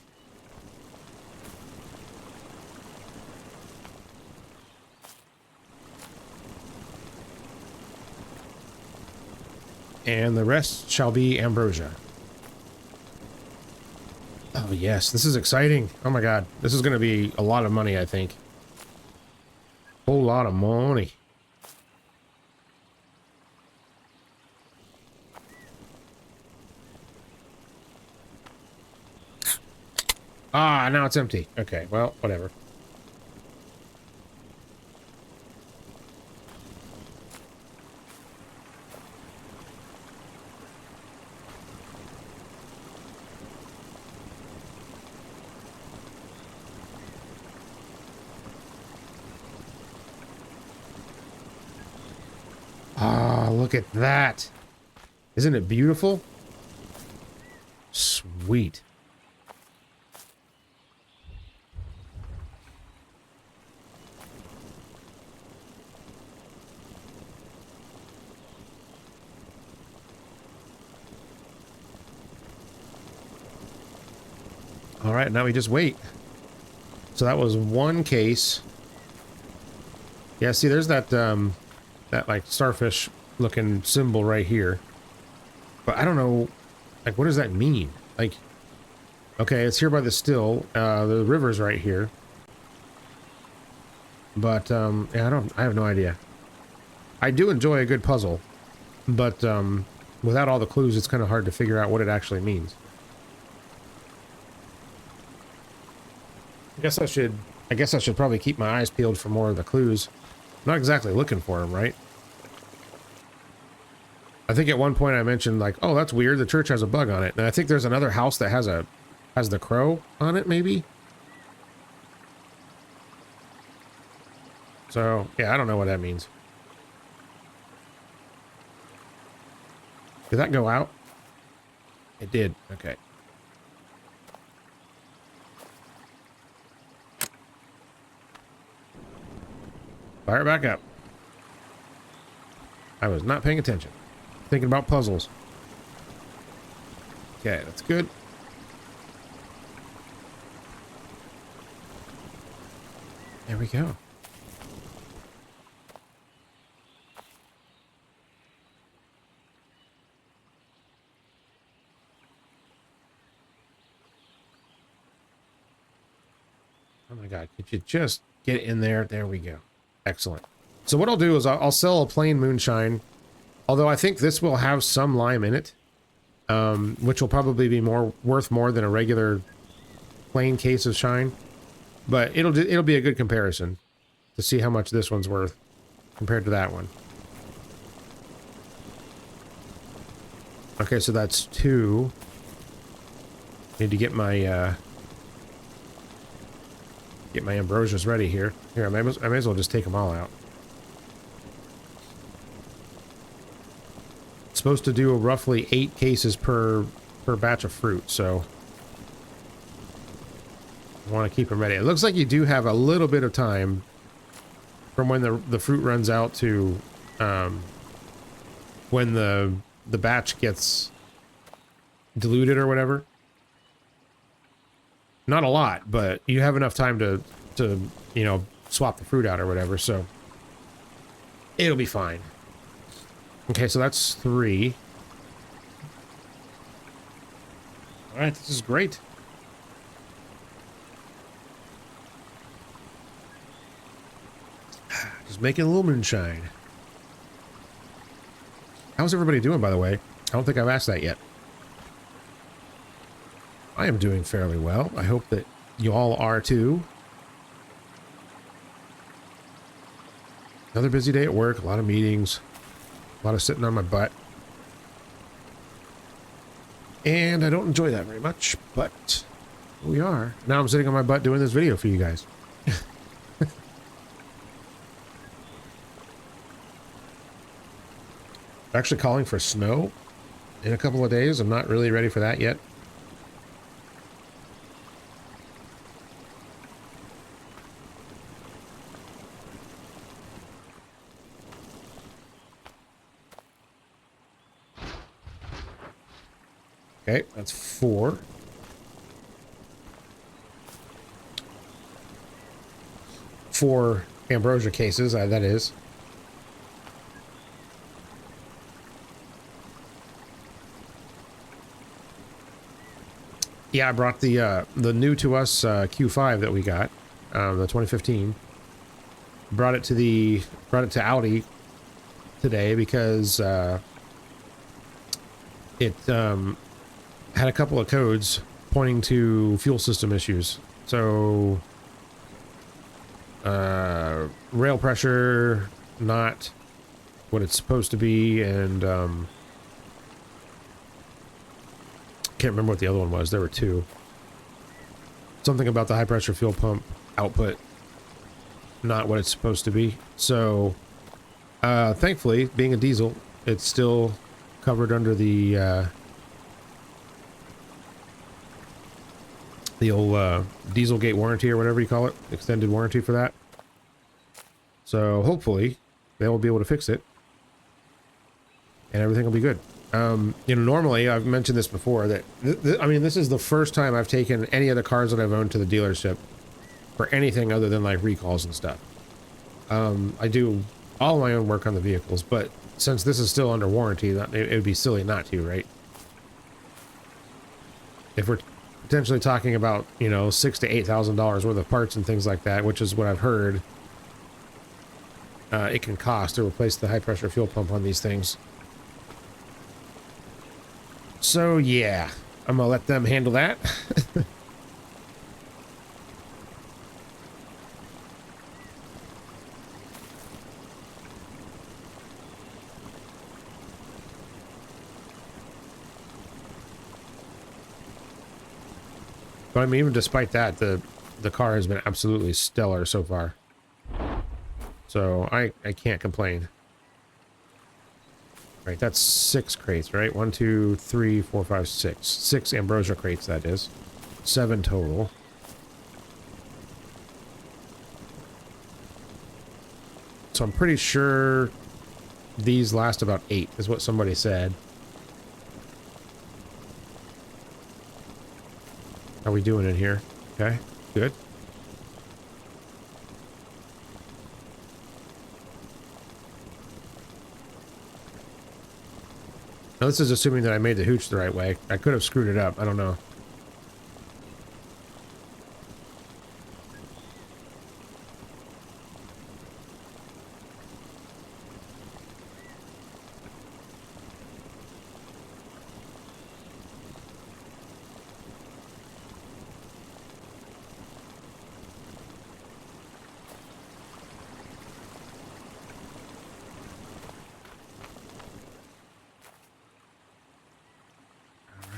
And the rest shall be ambrosia. Oh yes, this is exciting. Oh my god, this is going to be a lot of money, I think. Whole lot of money. Ah, now it's empty. Okay, well, whatever. Ah, look at that. Isn't it beautiful? Sweet. All right, now we just wait. So that was one case. Yeah, see, there's that that like starfish looking symbol right here. But I don't know, like, what does that mean? Like, okay, it's here by the still. The river's right here. But yeah, I have no idea. I do enjoy a good puzzle, but without all the clues, it's kind of hard to figure out what it actually means. I guess I should probably keep my eyes peeled for more of the clues. I'm not exactly looking for them, right? I think at one point I mentioned like, oh, that's weird. The church has a bug on it. And I think there's another house that has the crow on it, maybe. So yeah, I don't know what that means. Did that go out? It did. Okay. Fire it back up. I was not paying attention. Thinking about puzzles. Okay, that's good. There we go. Oh my god, could you just get in there? There we go. Excellent. So what I'll do is I'll sell a plain moonshine, although I think this will have some lime in it, which will probably be worth more than a regular plain case of shine. But it'll be a good comparison to see how much this one's worth compared to that one. Okay, so that's 2. Need to get my ambrosias ready here. Here, I may as well just take them all out. It's supposed to do roughly 8 cases per batch of fruit, so I want to keep them ready. It looks like you do have a little bit of time from when the fruit runs out to when the batch gets diluted or whatever. Not a lot, but you have enough time to you know, swap the fruit out or whatever, so it'll be fine. Okay, so that's 3. All right, this is great. Just making a little moonshine. How's everybody doing, by the way? I don't think I've asked that yet. I am doing fairly well. I hope that you all are too. Another busy day at work, a lot of meetings, a lot of sitting on my butt. And I don't enjoy that very much, but here we are. Now I'm sitting on my butt doing this video for you guys. Actually calling for snow in a couple of days. I'm not really ready for that yet. Okay, that's 4. Four Ambrosia cases, that is. Yeah, I brought the new to us Q5 that we got, the 2015. Brought it to Audi today because it had a couple of codes pointing to fuel system issues. So rail pressure not what it's supposed to be, and can't remember what the other one was. There were 2. Something about the high pressure fuel pump output not what it's supposed to be. So thankfully, being a diesel, it's still covered under the old Dieselgate warranty or whatever you call it, extended warranty for that. So hopefully they will be able to fix it and everything will be good. You know, normally I've mentioned this before that I mean, this is the first time I've taken any of the cars that I've owned to the dealership for anything other than like recalls and stuff. I do all my own work on the vehicles, but since this is still under warranty, it would be silly not to, right? If we're potentially talking about, you know, $6,000 to $8,000 worth of parts and things like that, which is what I've heard it can cost to replace the high pressure fuel pump on these things. So yeah, I'm gonna let them handle that. But I mean, even despite that, the car has been absolutely stellar so far. So I can't complain. Right, that's 6 crates, right? 1, 2, 3, 4, 5, 6. 6 Ambrosia crates, that is. 7 total. So I'm pretty sure these last about 8, is what somebody said. How are we doing in here? Okay, good. Now this is assuming that I made the hooch the right way. I could have screwed it up. I don't know.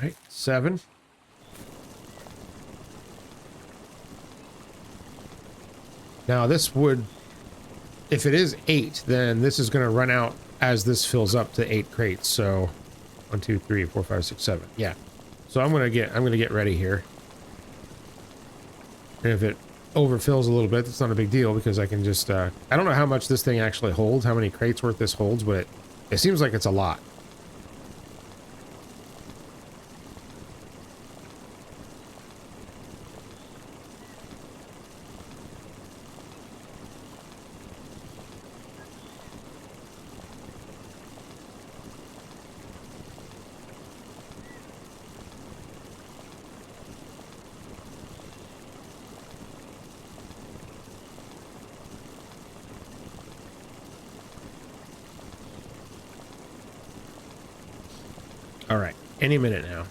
All right, 7. Now this would, if it is 8, then this is going to run out as this fills up to 8 crates. So 1, 2, 3, 4, 5, 6, 7. Yeah. So I'm gonna get ready here. And if it overfills a little bit, it's not a big deal because I can just I don't know how much this thing actually holds, how many crates worth this holds, but it seems like it's a lot. All right, any minute now.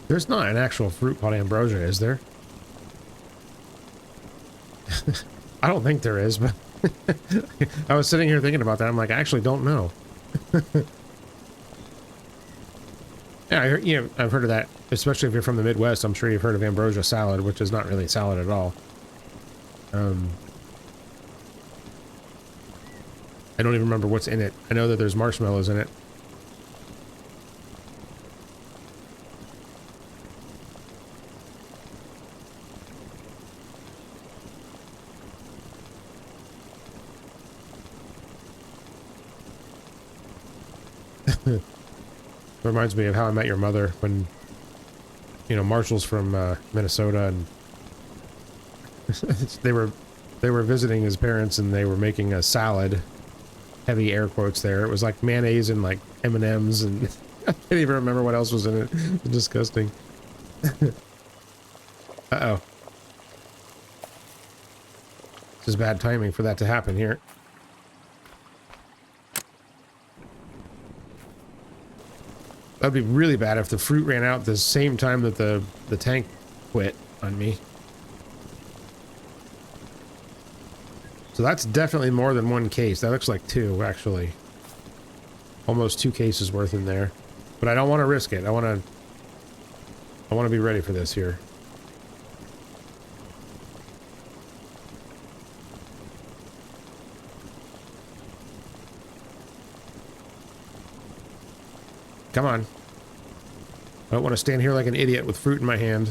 There's not an actual fruit called ambrosia, is there? I don't think there is, but I was sitting here thinking about that. I'm like, I actually don't know. Yeah, I've heard of that, especially if you're from the Midwest. I'm sure you've heard of ambrosia salad, which is not really a salad at all. I don't even remember what's in it. I know that there's marshmallows in it. Reminds me of How I Met Your Mother when, you know, Marshall's from Minnesota, and they were visiting his parents, and they were making a salad. Heavy air quotes there. It was like mayonnaise and like M&Ms, and I can't even remember what else was in it. It's disgusting. Uh-oh. This is bad timing for that to happen here. That'd be really bad if the fruit ran out the same time that the tank quit on me. So that's definitely more than one case. That looks like two, actually. Almost 2 cases worth in there. But I don't want to risk it. I want to be ready for this here. Come on. I don't want to stand here like an idiot with fruit in my hand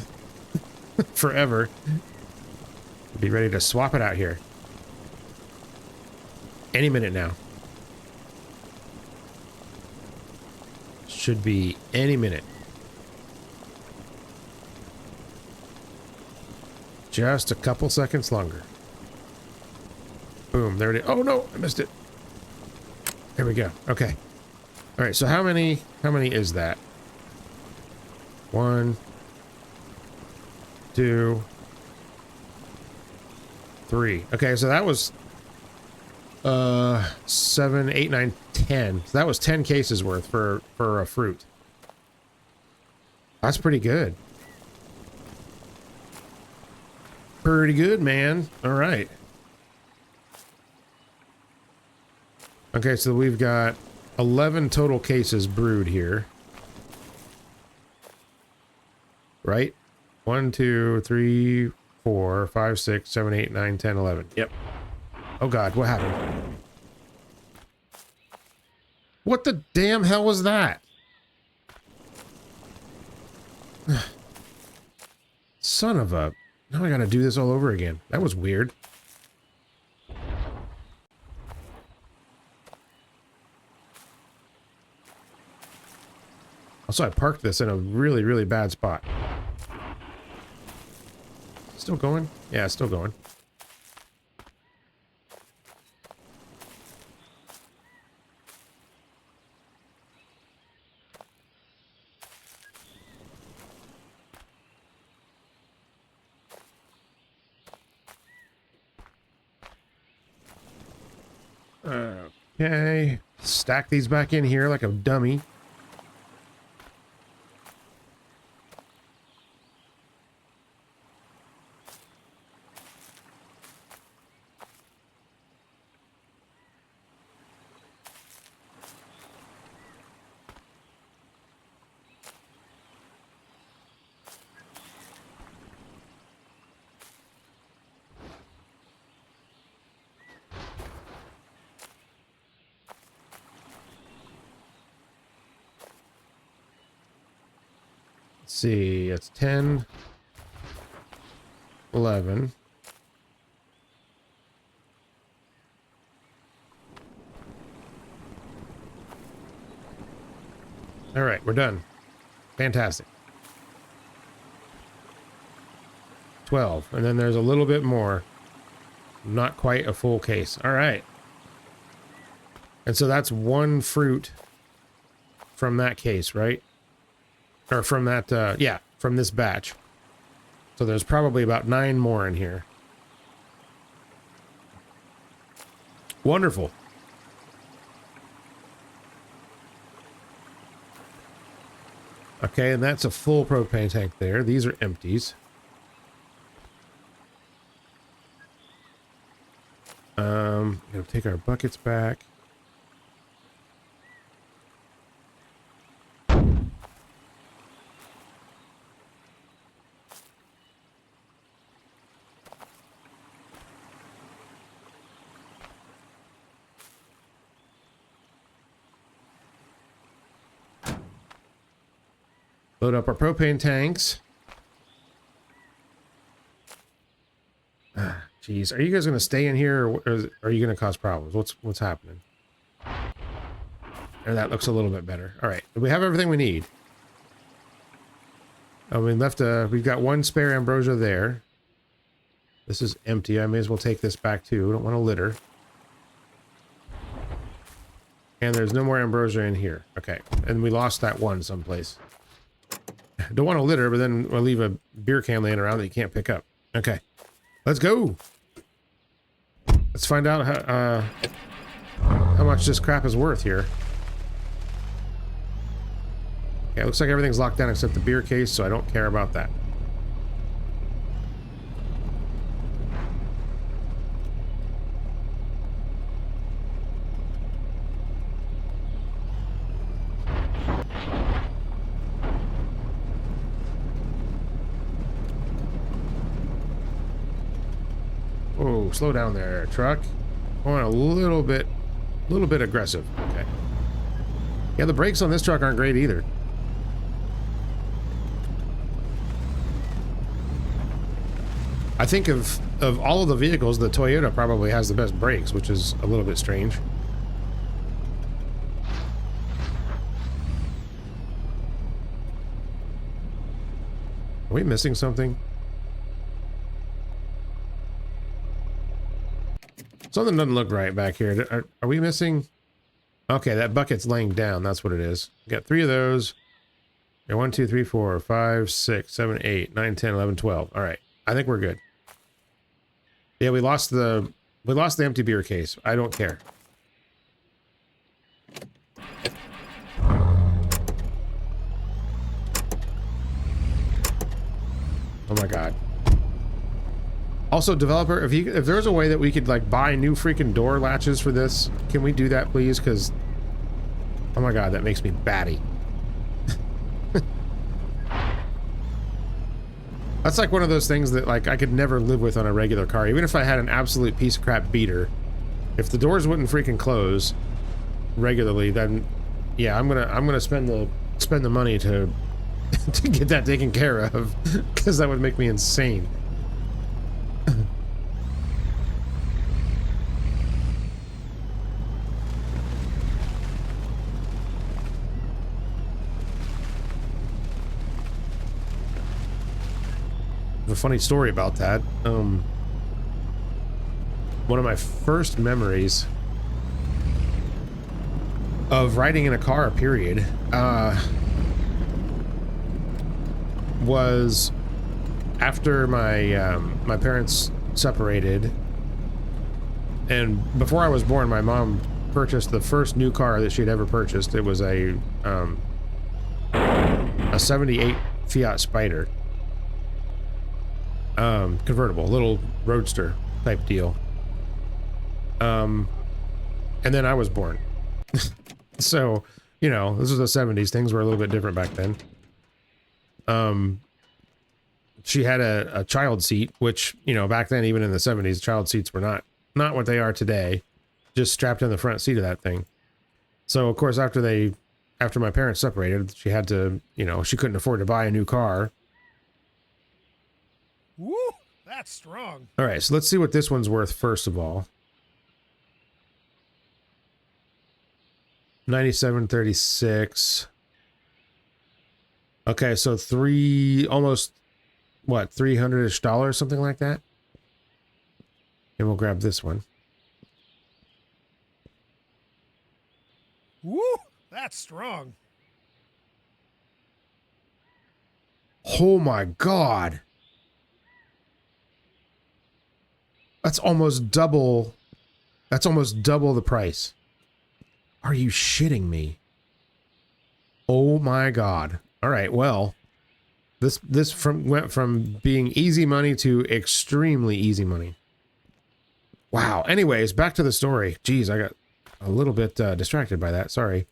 forever. Be ready to swap it out here. Any minute now. Should be any minute. Just a couple seconds longer. Boom, there it is. Oh no, I missed it. There we go. Okay. All right, so how many is that? 1, 2, 3. Okay, so that was 7, 8, 9, 10. So that was 10 cases worth for a fruit. That's pretty good. Pretty good, man. All right. Okay, so we've got 11 total cases brewed here. Right? 1, 2, 3, 4, 5, 6, 7, 8, 9, 10, 11. Yep. Oh god, what happened? What the damn hell was that? Son of a... Now I gotta do this all over again. That was weird. Also, I parked this in a really, really bad spot. Still going? Yeah, it's still going. Okay. Stack these back in here like a dummy. See, it's 10, 11. All right, we're done. Fantastic. 12, and then there's a little bit more. Not quite a full case. All right. And so that's one fruit from that case, right? Or from that, yeah, from this batch. So there's probably about 9 more in here. Wonderful. Okay, and that's a full propane tank there. These are empties. Gonna take our buckets back. Load up our propane tanks. Jeez, are you guys going to stay in here, or are you going to cause problems? What's happening? There, that looks a little bit better. All right, we have everything we need. Oh, we left we've got one spare Ambrosia there. This is empty. I may as well take this back too. We don't want to litter. And there's no more Ambrosia in here. Okay, and we lost that one someplace. Don't want to litter, but then we'll leave a beer can laying around that you can't pick up. Okay, let's go. Let's find out how much this crap is worth here. Okay, it looks like everything's locked down except the beer case, so I don't care about that. Oh, slow down there, truck. Going a little bit aggressive. Okay. Yeah, the brakes on this truck aren't great either. I think of all of the vehicles, the Toyota probably has the best brakes, which is a little bit strange. Are we missing something? Something doesn't look right back here. Are we missing? Okay, that bucket's laying down. That's what it is. We got 3 of those. Yeah, 1, 2, 3, 4, 5, 6, 7, 8, 9, 10, 11, 12. All right. I think we're good. Yeah, we lost the empty beer case. I don't care. Oh my god. Also, developer, if there's a way that we could like buy new freaking door latches for this, can we do that, please? Because, oh my god, that makes me batty. That's like one of those things that like I could never live with on a regular car, even if I had an absolute piece of crap beater. If the doors wouldn't freaking close regularly, then yeah, I'm gonna spend the money to to get that taken care of, because that would make me insane. A funny story about that. One of my first memories of riding in a car, period, was after my my parents separated, and before I was born, my mom purchased the first new car that she'd ever purchased. It was a 78 Fiat Spider. Convertible, little roadster type deal. And then I was born. So, you know, this was the 70s. Things were a little bit different back then. She had a child seat, which, you know, back then, even in the 70s, child seats were not what they are today. Just strapped in the front seat of that thing. So, of course, after my parents separated, she had to, you know, she couldn't afford to buy a new car. Woo! That's strong. All right, so let's see what this one's worth first of all. 97.36. Okay, so almost what, $300-ish, something like that. And we'll grab this one. Woo! That's strong. Oh my god. That's almost double the price. Are you shitting me? Oh my god. All right, well, this went from being easy money to extremely easy money. Wow. Anyways, back to the story. Jeez, I got a little bit distracted by that. Sorry.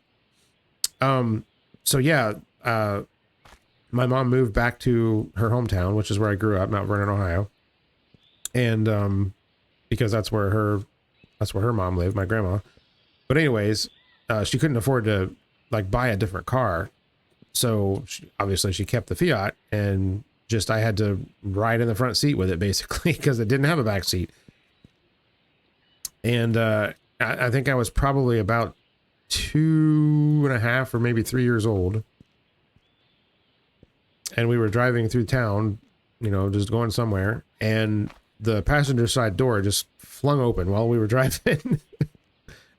So yeah, my mom moved back to her hometown, which is where I grew up, Mount Vernon, Ohio. And because that's where her mom lived, my grandma. But anyways, she couldn't afford to like buy a different car. So obviously she kept the Fiat, and just I had to ride in the front seat with it basically because it didn't have a back seat. And I think I was probably about 2.5 or maybe 3 years old. And we were driving through town, you know, just going somewhere. And the passenger side door just flung open while we were driving.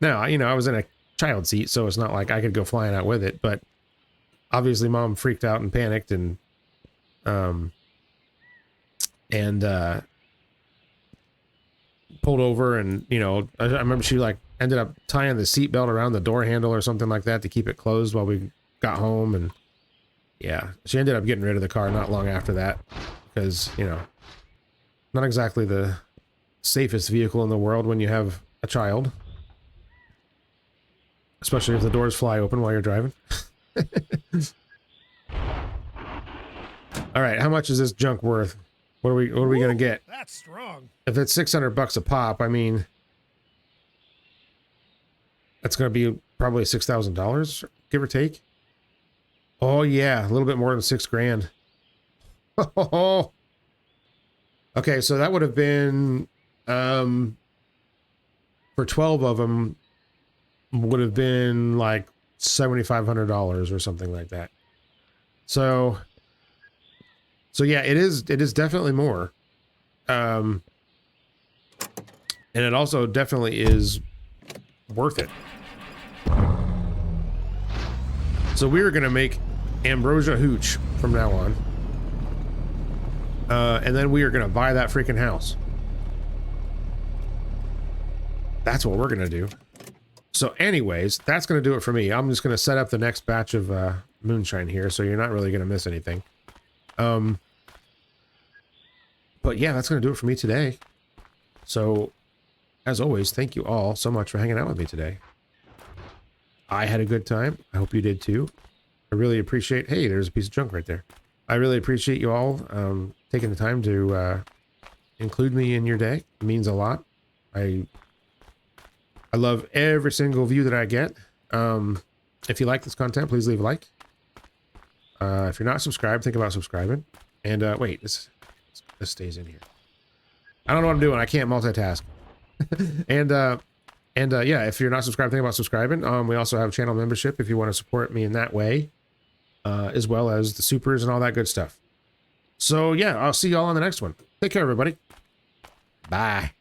Now, you know, I was in a child seat, so it's not like I could go flying out with it. But obviously mom freaked out and panicked and pulled over, and you know, I remember she like ended up tying the seatbelt around the door handle or something like that to keep it closed while we got home. And yeah, she ended up getting rid of the car not long after that because, you know, not exactly the safest vehicle in the world when you have a child, especially if the doors fly open while you're driving. All right, how much is this junk worth? What are we gonna get? That's strong. If it's $600 a pop, I mean, that's gonna be probably $6,000, give or take. Oh yeah, a little bit more than $6,000. Oh, okay, so that would have been for 12 of them would have been like $7,500 or something like that. So yeah, it is definitely more. And it also definitely is worth it. So we're gonna make Ambrosia hooch from now on. And then we are gonna buy that freaking house. That's what we're gonna do. So anyways, that's gonna do it for me. I'm just gonna set up the next batch of moonshine here, so you're not really gonna miss anything. But yeah, that's gonna do it for me today. So as always, thank you all so much for hanging out with me today. I had a good time. I hope you did too. I really appreciate, hey, there's a piece of junk right there. I really appreciate you all taking the time to include me in your day. It means a lot. I love every single view that I get. If you like this content, please leave a like. If you're not subscribed, think about subscribing. And wait, this stays in here. I don't know what I'm doing. I can't multitask. And yeah, if you're not subscribed, think about subscribing. We also have channel membership if you want to support me in that way, as well as the supers and all that good stuff. So yeah, I'll see y'all on the next one. Take care, everybody. Bye.